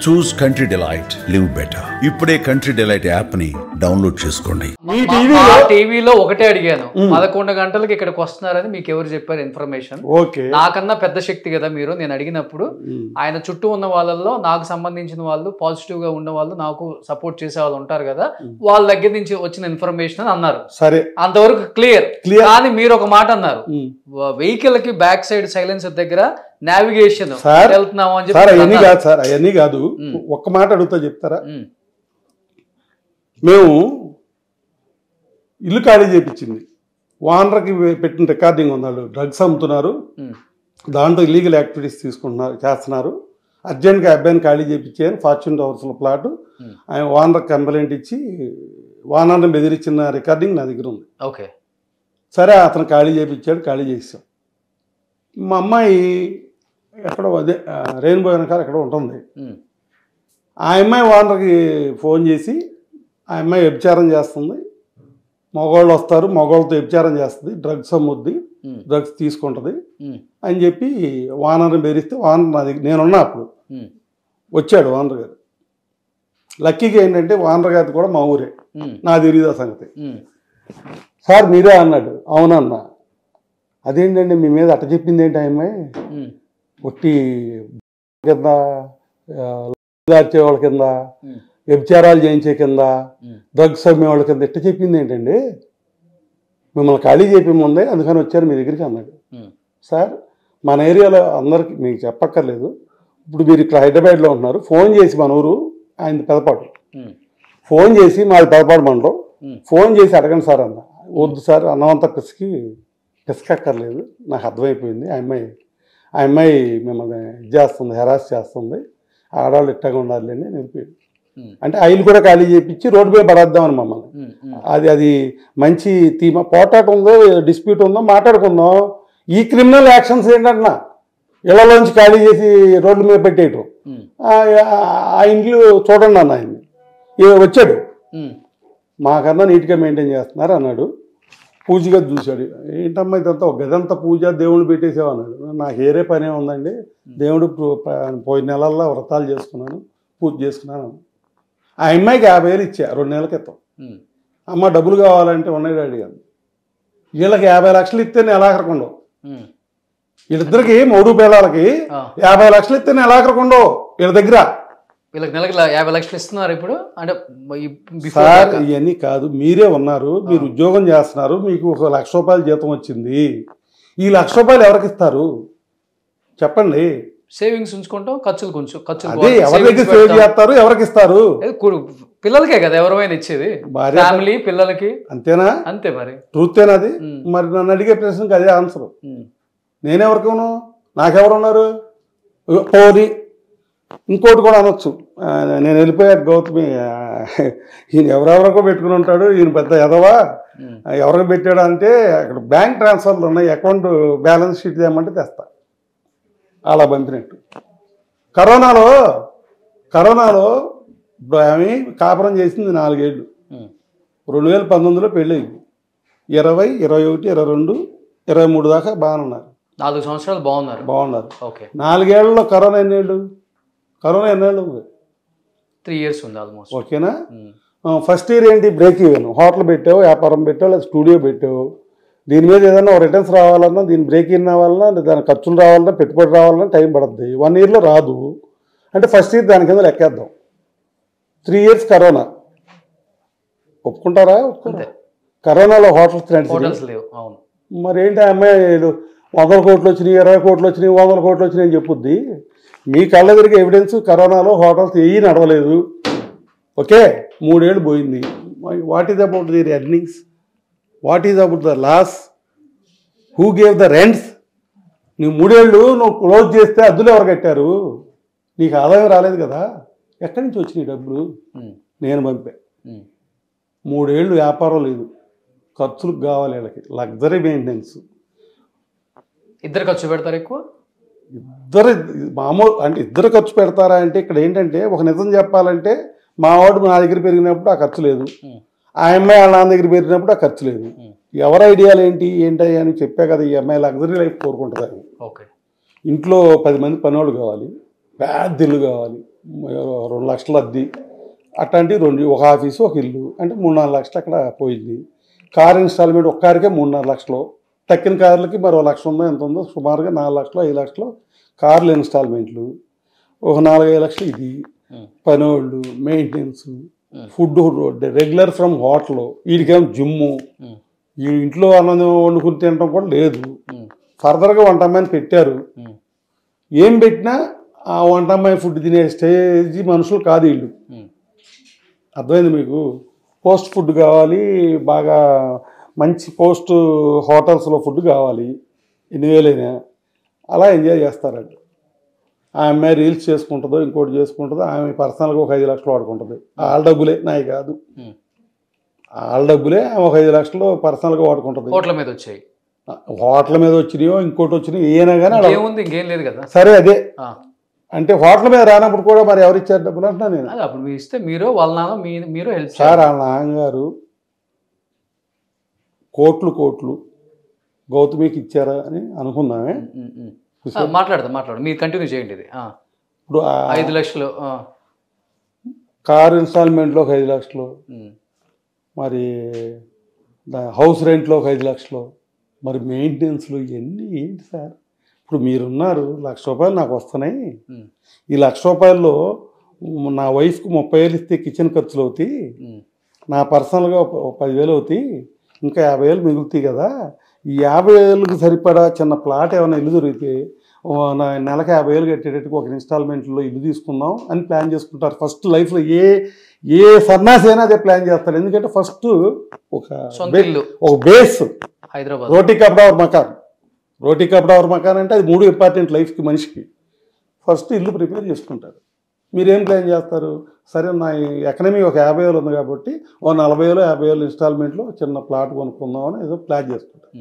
చూస్ country delight, live better. ఇప్పుడే country delight app ని download చేసుకోండి. టీవీలో ఒకటే అడిగాను, 11 గంటలకు ఇక్కడికి వస్తున్నారని మీకు ఎవరు చెప్పారు ఇన్ఫర్మేషన్? నాకన్నా పెద్ద శక్తి కదా మీరు. నేను అడిగినప్పుడు ఆయన చుట్టూ ఉన్న వాళ్ళల్లో నాకు సంబంధించిన వాళ్ళు, పాజిటివ్ గా ఉన్న వాళ్ళు, నాకు సపోర్ట్ చేసే వాళ్ళు ఉంటారు కదా, వాళ్ళ దగ్గర నుంచి వచ్చిన ఇన్ఫర్మేషన్ అని అన్నారు. సరే, అంతవరకు క్లియర్. కానీ మీరు ఒక మాట అన్నారు, వెహికల్ కి బ్యాక్ సైడ్ సైలెన్సర్ దగ్గర నావిగేషన్ వెళ్తున్నాము అని చెప్పి. అవన్నీ కాదు, ఒక్క మాట అడుగుతా చెప్తారా? మేము ఇల్లు ఖాళీ చేయించింది, ఓనర్కి పెట్టిన రికార్డింగ్ ఉన్నాడు, డ్రగ్స్ అమ్ముతున్నారు, దాంట్లో ఇల్లీగల్ యాక్టివిటీస్ చేస్తున్నారు, అర్జెంట్గా అబ్బాయిని ఖాళీ చేయించాను, ఫార్చ్యూన్ టవర్స్లో ప్లాట్. ఆయన ఓనర్కి కంప్లైంట్ ఇచ్చి ఓనర్ని బెదిరించిన రికార్డింగ్ నా దగ్గర ఉంది. ఓకే, సరే, అతను ఖాళీ చేయించాడు, ఖాళీ చేసాం. మా అమ్మాయి ఎక్కడో అదే రెయిన్బో వెనకాల ఎక్కడో ఉంటుంది. ఆ అమ్మాయి ఓనర్కి ఫోన్ చేసి, ఆ అమ్మాయి వ్యభిచారం చేస్తుంది, మగవాళ్ళు వస్తారు, మగవాళ్ళతో వ్యభిచారం చేస్తుంది, డ్రగ్స్ అమ్ముద్ది, డ్రగ్స్ తీసుకుంటుంది అని చెప్పి ఓనర్ని బెదిరిస్తే, ఓనర్ నా దగ్గర నేనున్నా అప్పుడు వచ్చాడు ఓనర్ గారు. లక్కీగా ఏంటంటే ఓనర్ గారి కూడా మా ఊరే, నా తెలియదు ఆ సంగతి. సార్ మీరే అన్నాడు. అవునన్నా. అదేంటండి మీ మీద అట్ట చెప్పింది ఏంటి ఆ అమ్మాయి? ఒట్టి కింద దార్చే వాళ్ళ కింద, వ్యభిచారాలు చేయించే కింద, డ్రగ్స్ అమ్మే వాళ్ళ కింద ఎట్ట చెప్పింది ఏంటండి? మిమ్మల్ని ఖాళీ చేయింది, అందుకని వచ్చారు మీ దగ్గరికి అన్నాడు. సార్, మన ఏరియాలో అందరికి మీకు చెప్పక్కర్లేదు, ఇప్పుడు మీరు ఇక్కడ హైదరాబాద్లో ఉంటున్నారు, ఫోన్ చేసి మన ఊరు ఆయన పెదపాడు, ఫోన్ చేసి మాది పెదపాడు మండలం, ఫోన్ చేసి అడగండి సార్ అన్న. వద్దు సార్, అన్నమంతా పిసకక్కర్లేదు, నాకు అర్థమైపోయింది, ఆ అమ్మాయి మిమ్మల్ని చేస్తుంది, హెరాస్ చేస్తుంది, ఆడవాళ్ళు ఇట్టగా ఉండాలి అని నిలిపోయాడు. అంటే ఆయన కూడా ఖాళీ చేయించి రోడ్డు మీద పడేద్దామని మమ్మల్ని. అది మంచి థీమా? పోటాట ఉందో, డిస్ప్యూట్ ఉందో మాట్లాడుకుందాం. ఈ క్రిమినల్ యాక్షన్స్ ఏంటంటున్నా, ఇళ్లలోంచి ఖాళీ చేసి రోడ్ల మీద పెట్టేయటం, ఆ ఇంట్లో చూడండి అన్న. ఆయన్ని వచ్చాడు, మాకన్నా నీట్గా మెయింటైన్ చేస్తున్నారు అన్నాడు. పూజగా చూశాడు. ఏంటమ్మా ఇదంతా ఒక గదంతా పూజ, దేవుళ్ళు పెట్టేసావు అన్నాడు. నాకు ఏరే పనే ఉందండి, దేవుడు పోయిన నెలల్లో వ్రతాలు చేసుకున్నాను, పూజ చేసుకున్నాను. ఆ అమ్మాయికి 50,000 ఇచ్చా 2 నెలల క్రితం. అమ్మ డబ్బులు కావాలంటే ఉన్నాయి డాడీ అని. వీళ్ళకి 50 లక్షలు ఇస్తే నేను ఎలాగరకుండవు, వీళ్ళిద్దరికి 3 పిల్లలకి 50 లక్షలు ఇస్తే నేను ఎలాగరకుండవు వీళ్ళ దగ్గర. వీళ్ళకి నెలకి 50 లక్షలు ఇస్తున్నారు ఇప్పుడు. అంటే సార్ ఇవన్నీ కాదు, మీరే ఉన్నారు, మీరు ఉద్యోగం చేస్తున్నారు, మీకు 1 లక్ష రూపాయలు జీతం వచ్చింది, ఈ 1 లక్ష రూపాయలు ఎవరికి ఇస్తారు చెప్పండి? సేవింగ్స్ ఉంచుకుంటాం, ఖర్చులు అదే ఎవరి దగ్గర సేవ్ చేస్తారు, ఎవరికి ఇస్తారు? పిల్లలకే కదా ఎవరైనా ఇచ్చేది, ఫ్యామిలీ పిల్లలకి. అంతేనా? అంతే మరి. ట్రూతేనా అది? మరి నన్ను అడిగే ప్రశ్నకి అదే ఆన్సర్. నేనెవరికను, నాకెవరున్నారు? పోనీ ఇంకోటి కూడా అనొచ్చు, నేను వెళ్ళిపోయాక గౌతమి ఈయన ఎవరెవరికో పెట్టుకుని ఉంటాడు, ఈయన పెద్ద ఎదవా, ఎవరికి పెట్టాడు అంటే అక్కడ బ్యాంక్ ట్రాన్స్ఫర్లు ఉన్నాయి, అకౌంట్ బ్యాలెన్స్ షీట్ తెమ్మంటే తెస్తా, అలా పంపినట్టు. కరోనాలో ఆమె కాపురం చేసింది 4 ఏళ్ళు. 2019లో పెళ్ళి అయింది, 20, 21, 22, 23 దాకా బాగానే ఉన్నారు. 4 సంవత్సరాలు బాగున్నారు. ఓకే, 4 ఏళ్లలో కరోనా ఎన్నేళ్ళు ఉంది? 3 ఇయర్స్ ఉంది ఆల్మోస్ట్. ఓకేనా? ఫస్ట్ ఇయర్ ఏంటి? Break even. హోటల్ పెట్టావు, వ్యాపారం పెట్టావు, లేదా స్టూడియో పెట్టావు, దీని మీద ఏదైనా రిటర్న్స్ రావాలన్నా, దీని బ్రేక్ ఇన్ రావాలన్నా, దాని ఖర్చులు రావాలన్నా, పెట్టుబడి రావాలన్నా టైం పడుతుంది. 1 ఇయర్లో రాదు అంటే ఫస్ట్ ఇయర్ దాని కింద లెక్కేద్దాం. 3 ఇయర్స్ కరోనా, ఒప్పుకుంటారా? కరోనాలో హోటల్స్ లేవు. మరి ఏంటి, ఆ అమ్మాయిలు 100 కోట్లు వచ్చినాయి, 20 కోట్లు వచ్చినాయి, 100 కోట్లు వచ్చినాయి అని చెప్పుద్ది. మీ కళ్ళ దగ్గర ఎవిడెన్స్ కరోనాలో హోటల్స్ ఏవి నడవలేదు. ఓకే, 3 ఏళ్ళు పోయింది. What is about the earnings? What is about the loss? Who gave the rents? నువ్వు 3 ఏళ్ళు నువ్వు క్లోజ్ చేస్తే అద్దులు ఎవరు కట్టారు? నీకు ఆదాయం రాలేదు కదా, ఎక్కడి నుంచి వచ్చినాయి డబ్బులు? నేను పంపా. 3 ఏళ్ళు వ్యాపారం లేదు, ఖర్చులకు కావాలి వీళ్ళకి, లగ్జరీ మెయింటెనెన్స్. ఇద్దరు ఖర్చు పెడతారు ఎక్కువ? మామూలు అంటే ఇద్దరు ఖర్చు పెడతారా అంటే ఇక్కడ ఏంటంటే, ఒక నిజం చెప్పాలంటే, మా వాడు నా దగ్గర పెరిగినప్పుడు ఆ ఖర్చు లేదు, ఆ అమ్మాయి వాళ్ళ నాన్న దగ్గర పెరిగినప్పుడు ఆ ఖర్చు లేదు. ఎవరి ఐడియాలు ఏంటి అని చెప్పా కదా, ఈ అమ్మాయి లగ్జరీ లైఫ్ కోరుకుంటుంది. ఇంట్లో 10 మంది పనివాళ్ళు కావాలి, పెద్ద ఇల్లు కావాలి, 2 లక్షల అద్దె అట్లాంటి ఒక ఆఫీసు ఒక ఇల్లు అంటే 3-4 లక్షలు అక్కడ పోయింది. కార్ ఇన్స్టాల్మెంట్ ఒక్క కారుకే 3-4 లక్షలు, తక్కిన కార్లకి మరో 1 లక్ష ఉందో ఎంత ఉందో, సుమారుగా 4 లక్షలు 5 లక్షలు కార్లు ఇన్స్టాల్మెంట్లు, ఒక 4-5 లక్షలు ఇది పనోళ్ళు, maintenance, food regular from hotel, వీడికేమో జిమ్ము, ఈ ఇంట్లో అన్నం వండుకుని తినడం కూడా లేదు. ఫర్దర్గా వంట అమ్మాయిని పెట్టారు. ఏం పెట్టినా ఆ వంట అమ్మాయి ఫుడ్ తినే స్టేజ్ మనుషులు కాదు వీళ్ళు. అర్థమైంది మీకు? పోస్ట్ ఫుడ్ కావాలి, బాగా మంచి పోస్ట్ హోటల్స్లో ఫుడ్ కావాలి, 8,000 అలా ఎంజాయ్ చేస్తారండి. ఆ అమ్మాయి రీల్స్ చేసుకుంటుందో ఇంకోటి చేసుకుంటుందో, ఆమె పర్సనల్గా ఒక 5 లక్షలు వాడుకుంటుంది. వాళ్ళ డబ్బులే, నాయి కాదు, వాళ్ళ డబ్బులే. ఆమె ఒక 5 లక్షలు పర్సనల్గా వాడుకుంటుంది. హోటల్ మీద వచ్చాయి, హోటల్ మీద వచ్చినాయో ఇంకోటి వచ్చినాయో ఏనా కానీ ఇంకేం లేదు కదా. సరే అదే అంటే హోటల్ మీద రానప్పుడు కూడా మరి ఎవరు ఇచ్చారు డబ్బులు అంటున్నా నేను. అప్పుడు మీరు ఇస్తే మీరు వాళ్ళ నాన్న మీరు హెల్ప్ సార్. వాళ్ళ నాన్నగారు కోట్లు గౌతమికి ఇచ్చారా అని అనుకుందామే. మాట్లాడు మీరు కంటిన్యూ చేయండి. ఇది ఇప్పుడు 5 లక్షలు కారు ఇన్స్టాల్మెంట్లో ఒక 5 లక్షలు, మరి హౌస్ రెంట్లో ఒక 5 లక్షలు, మరి మెయింటెనెన్స్లు ఇవన్నీ ఏంటి సార్? ఇప్పుడు మీరున్నారు, ₹1,00,000 నాకు వస్తున్నాయి. ఈ ₹1,00,000 నా వైఫ్కి 30,000 ఇస్తే కిచెన్ ఖర్చులు అవుతాయి, నా పర్సనల్గా 10,000 అవుతాయి, ఇంకా 50,000 మిగులుతాయి కదా. ఈ 50,000కి సరిపడా చిన్న ప్లాట్ ఏమైనా ఇల్లు దొరికితే నెలకు 50,000 కట్టేటట్టుగా ఒక ఇన్స్టాల్మెంట్లో ఇల్లు తీసుకుందాం అని ప్లాన్ చేసుకుంటారు. ఫస్ట్ లైఫ్లో ఏ సన్నాసి అయినా అదే ప్లాన్ చేస్తారు. ఎందుకంటే ఫస్ట్ ఒక బేస్, హైదరాబాద్ రోటీ కపడా और మకాన్ అంటే అది 3 ఇంపార్టెంట్ లైఫ్కి మనిషికి. ఫస్ట్ ఇల్లు ప్రిపేర్ చేసుకుంటారు. మీరేం ప్లాన్ చేస్తారు? సరే నా ఎకనమీ ఒక 50,000 ఉంది కాబట్టి ఓ 40,000 50,000 ఇన్స్టాల్మెంట్లో చిన్న ప్లాట్ కొనుక్కుందాం అని ఏదో ప్లాన్ చేసుకుంటారు.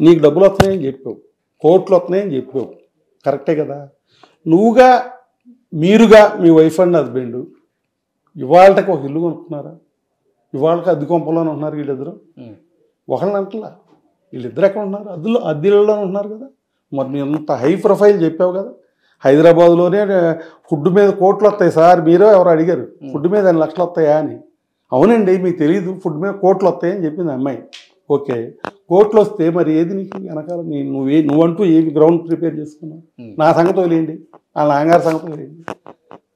నీకు డబ్బులు వస్తున్నాయని చెప్పావు, కోట్లు వస్తున్నాయని చెప్పావు, కరెక్టే కదా. మీరుగా మీ వైఫ్ అండ్ హస్బెండ్ ఇవాళకి ఒక ఇల్లు కొనుక్కున్నారా? ఇవాళకి అద్దె కొంపలోనే ఉంటున్నారు వీళ్ళిద్దరు. ఒకళ్ళని అంటలా, వీళ్ళిద్దరు ఎక్కడ ఉంటున్నారు? అద్దెల్లోనే ఉంటున్నారు కదా. మరి మీ అంత హై ప్రొఫైల్ చెప్పావు కదా. హైదరాబాద్లోనే ఫుడ్ మీద కోట్లు వస్తాయి సార్, మీరే ఎవరు అడిగారు ఫుడ్ మీద 2 లక్షలు వస్తాయా అని. అవునండి మీకు తెలియదు, ఫుడ్ మీద కోట్లు వస్తాయని చెప్పింది అమ్మాయి. ఓకే, కోట్లు వస్తే మరి ఏది నీకు వెనకాల నువ్వంటూ ఏమి గ్రౌండ్ ప్రిపేర్ చేసుకున్నావు? నా సంగతి వదిలేయండి, వాళ్ళ నాన్నగారి సంగతి వదిలేయండి,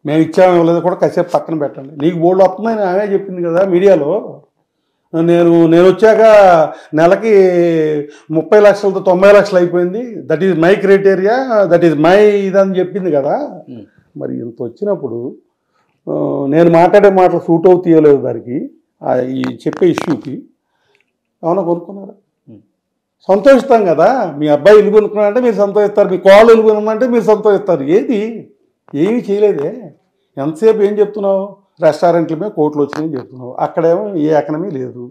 మేము ఇచ్చాము ఇవ్వలేదు కూడా కాసేపు పక్కన పెట్టండి. నీకు బోల్డ్ వస్తుందని ఆమె చెప్పింది కదా మీడియాలో. నేను వచ్చాక నెలకి 30 లక్షలతో 90 లక్షలు అయిపోయింది, that is my criteria, that is my ఇదని చెప్పింది కదా. మరి ఇంత వచ్చినప్పుడు నేను మాట్లాడే మాటలు సూట్ అవుతాయలేదు దానికి, ఈ చెప్పే ఇష్యూకి. ఏమన్నా కొనుక్కున్నారా? సంతోషిస్తాం కదా. మీ అబ్బాయి ఇల్లు కొనుక్కున్నారంటే మీరు సంతోషిస్తారు, మీ కోళ్ళు ఇల్లు కొనుక్కుంటే మీరు సంతోషిస్తారు. ఏమీ చేయలేదే. ఎంతసేపు ఏం చెప్తున్నావు? రెస్టారెంట్ల మీద కోట్లు వచ్చినాయని చెప్తున్నావు. అక్కడేమో ఏ ఎకనమీ లేదు.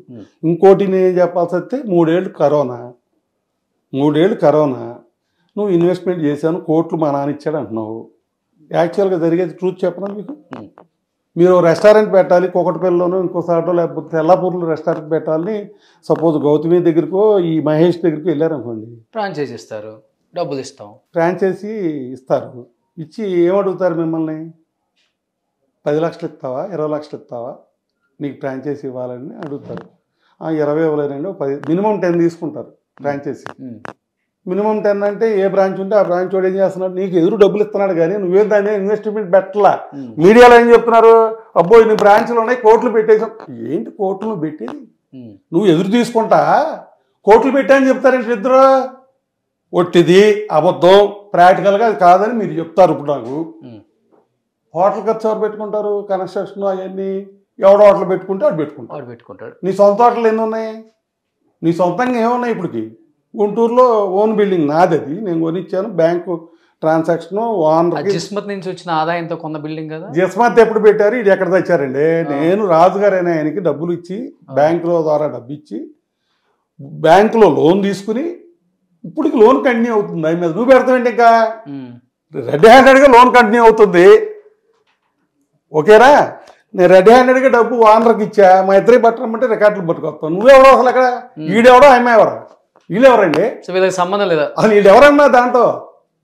ఇంకోటి నేను చెప్పాల్సి వస్తే 3 ఏళ్ళు కరోనా, నువ్వు ఇన్వెస్ట్మెంట్ చేశాను, కోట్లు మా నాన్న ఇచ్చాడు అంటున్నావు. యాక్చువల్గా జరిగేది ట్రూత్ చెప్పనా మీకు? మీరు రెస్టారెంట్ పెట్టాలి, కూకట్పల్లిలోనో ఇంకోసారిలో లేకపోతే తెల్లాపూర్లో రెస్టారెంట్ పెట్టాలని సపోజ్ గౌతమి దగ్గరకో ఈ మహేష్ దగ్గరికి వెళ్ళారనుకోండి, ఫ్రాంచైజీ ఇస్తారు, డబ్బులు ఇస్తాం, ఫ్రాంచైజీ ఇస్తారు. ఇచ్చి ఏమడుగుతారు మిమ్మల్ని? 10 లక్షలు ఇస్తావా, 20 లక్షలు ఇస్తావా, నీకు ఫ్రాంచైజీ ఇవ్వాలని అడుగుతారు. 20 ఇవ్వలేనండి, 10, మినిమం 10 తీసుకుంటారు ఫ్రాంచైజీ. మినిమం 10 అంటే ఏ బ్రాంచ్ ఉంటే ఆ బ్రాంచ్ వాడు ఏం చేస్తున్నాడు, నీకు ఎదురు డబ్బులు ఇస్తున్నాడు కానీ నువ్వేం దాన్ని ఇన్వెస్ట్మెంట్ పెట్టలా. మీడియాలో ఏం చెప్తున్నారు? అబ్బో ఇన్ని బ్రాంచ్లు ఉన్నాయి, కోట్లు పెట్టేసాం. ఏంటి కోట్లు పెట్టేది? నువ్వు ఎదురు తీసుకుంటా కోట్లు పెట్టాయని చెప్తారేంటి ఇద్దరు? ఒట్టిది అబద్ధం, ప్రాక్టికల్గా అది కాదని మీరు చెప్తారు. ఇప్పుడు నాకు హోటల్ ఖర్చు ఎవరు పెట్టుకుంటారు? కన్స్ట్రక్షన్ అవన్నీ ఎవడో హోటల్ పెట్టుకుంటే వాడు పెట్టుకుంటాడు. నీ సొంత హోటల్ ఎన్ని ఉన్నాయి? నీ సొంతంగా ఏమున్నాయి? ఇప్పటికి గుంటూరులో ఓన్ బిల్డింగ్ నాది, అది నేను కొనిచ్చాను. బ్యాంకు ట్రాన్సాక్షన్ జిస్మత్ నుంచి వచ్చిన ఆదాయంతో కొన్న బిల్డింగ్ కదా. జిస్మత్ ఎప్పుడు పెట్టారు? ఇది ఎక్కడ తెచ్చారండి? నేను రాజుగారైనా ఆయనకి డబ్బులు ఇచ్చి, బ్యాంకుల ద్వారా డబ్బు ఇచ్చి, బ్యాంకులో లోన్ తీసుకుని, ఇప్పటికి లోన్ కంటిన్యూ అవుతుంది. దాని మీద నువ్వు పెడతావేంటి? ఇంకా రెడ్ హ్యాండెడ్గా లోన్ కంటిన్యూ అవుతుంది. ఓకేనా? నేను రెడ్ హ్యాండెడ్గా డబ్బు ఓనర్కి ఇచ్చా, మా ఇద్దరి పట్టమంటే రికార్డులు పట్టుకొస్తాను. నువ్వెవడో అసలు అక్కడ, ఈడెవడో అమ్మాయి ఎవరు? వీళ్ళెవరండి? వీళ్ళకి సంబంధం లేదా? అసలు వీళ్ళు ఎవరన్నా దాంట్లో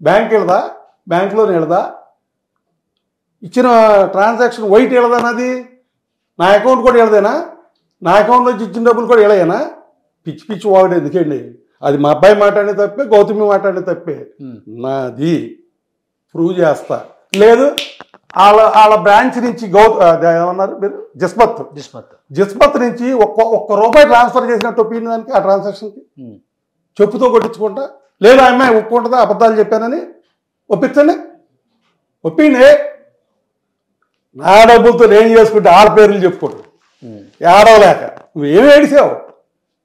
బ్యాంక్ వెళ్దా, బ్యాంకులో వెళ్దా? ఇచ్చిన ట్రాన్సాక్షన్ వైట్ వెళ్ళదన్నది నా అకౌంట్ కూడా వెళ్ళదేనా? నా అకౌంట్ నుంచి ఇచ్చిన డబ్బులు కూడా వెళ్ళేనా? పిచ్చి పిచ్చి వాడు ఎందుకండి? అది మా అబ్బాయి మాట్లాడే తప్పే, గౌతమి మాట్లాడే తప్పే. నాది ప్రూవ్ చేస్తా. లేదు వాళ్ళ బ్రాంచ్ నుంచి ఏమన్నారు మీరు, జిస్మత్ నుంచి ఒక్క రూపాయి ట్రాన్స్ఫర్ చేసినట్టు ఒప్పింది దానికి, ఆ ట్రాన్సాక్షన్కి చెప్పుతో కొట్టించుకుంటా. లేదు ఆ అమ్మాయి ఒప్పుకుంటుందా అబద్ధాలు చెప్పానని? ఒప్పించండి, ఒప్పిండి. నా డబ్బులతో నేను చేసుకుంటే వాళ్ళ పేర్లు చెప్పుకోడు ఏడవలేక. నువ్వేమి ఏడిసావు,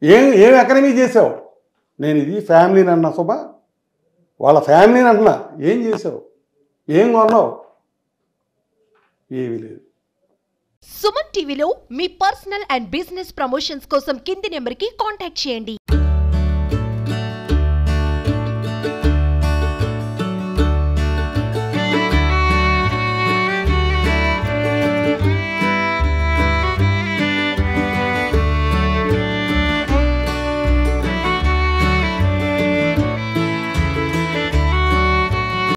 ఏం ఎకనమీ చేసావు? నేను ఇది ఫ్యామిలీని అన్నా శుభ, వాళ్ళ ఫ్యామిలీని అంటున్నా. ఏం చేసావు, ఏం కొన్నావు? ఏమీ లేదు. సుమన్ టీవీలో మీ పర్సనల్ అండ్ బిజినెస్ ప్రమోషన్స్ కోసం కింది నెంబర్కి కాంటాక్ట్ చేయండి.